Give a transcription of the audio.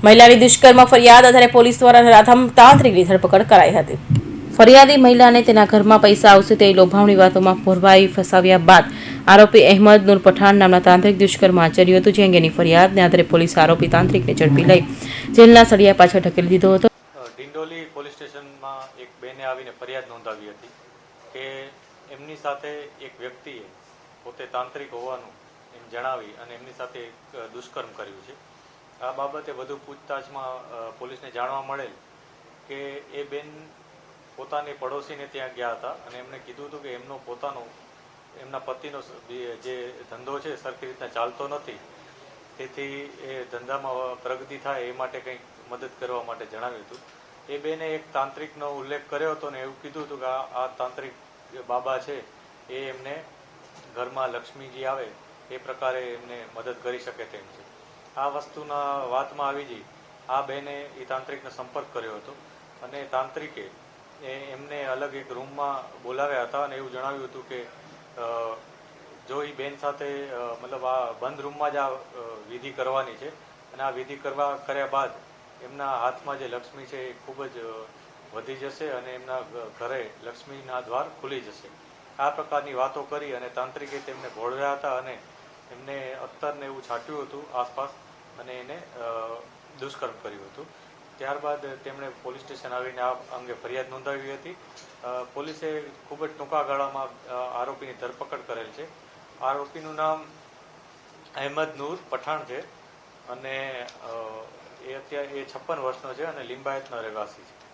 મહિલાની દુષ્કર્મ ફરિયાદ આધારે પોલીસ દ્વારા રાધમ તાંત્રિકની ધરપકડ કરાઈ હતી। ફરિયાદી મહિલાને તેના ઘરમાં પૈસા આવશે તે લોભામણી વાતોમાં ભોરવાઈ ફસાવ્યા બાદ આરોપી અહેમદ નૂર પઠાણ નામના તાંત્રિક દુષ્કર્મ આચર્યું હતું, જે અંગેની ફરિયાદને આધારે પોલીસે આરોપી તાંત્રિકને ઝડપી લઈ જેલના સળિયા પાછળ ઢકેલી દીધો હતો। ડિંડોલી પોલીસ સ્ટેશનમાં એક બેને આવીને ફરિયાદ નોંધાવી હતી કે એમની સાથે એક વ્યક્તિએ પોતે તાંત્રિક હોવાનું એમ જણાવી અને એમની સાથે દુષ્કર્મ કર્યું છે। આ બાબતે વધુ પૂછતાછમાં પોલીસને જાણવા મળેલ કે એ બેન પોતાની પડોશીને ત્યાં ગયા હતા અને એમણે કીધું હતું કે એમના પતિનો જે ધંધો છે સરખી રીતના ચાલતો નથી, તેથી એ ધંધામાં પ્રગતિ થાય એ માટે કંઈક મદદ કરવા માટે જણાવ્યું હતું। એ બેને એક તાંત્રિકનો ઉલ્લેખ કર્યો હતો ને એવું કીધું હતું કે આ તાંત્રિક બાબા છે એ એમને ઘરમાં લક્ષ્મીજી આવે એ પ્રકારે એમને મદદ કરી શકે તેમ છે। આ વસ્તુના વાતમાં આવી જઈ આ બેને એ તાંત્રિકનો સંપર્ક કર્યો હતો અને તાંત્રિકે એમને અલગ એક રૂમમાં બોલાવ્યા હતા અને એવું જણાવ્યું હતું કે જો એ બેન સાથે મતલબ આ બંધ રૂમમાં જ આ વિધિ કરવાની છે અને આ વિધિ કર્યા બાદ એમના હાથમાં જે લક્ષ્મી છે એ ખૂબ જ વધી જશે અને એમના ઘરે લક્ષ્મીના દ્વાર ખુલી જશે। આ પ્રકારની વાતો કરી અને તાંત્રિકે તેમને ભોળવ્યા હતા અને એમને અત્તરને એવું છાંટ્યું હતું આસપાસ અને એને દુષ્કર્મ કર્યું હતું। ત્યારબાદ તેમણે પોલીસ સ્ટેશન આવીને આ અંગે ફરિયાદ નોંધાવી હતી। પોલીસે ખૂબ જ ટૂંકા ગાળામાં આરોપીની ધરપકડ કરેલ છે। આરોપીનું નામ અહેમદ નૂર પઠાણ છે અને એ અત્યારે 56 વર્ષનો છે અને લિંબાયતનો રહેવાસી છે।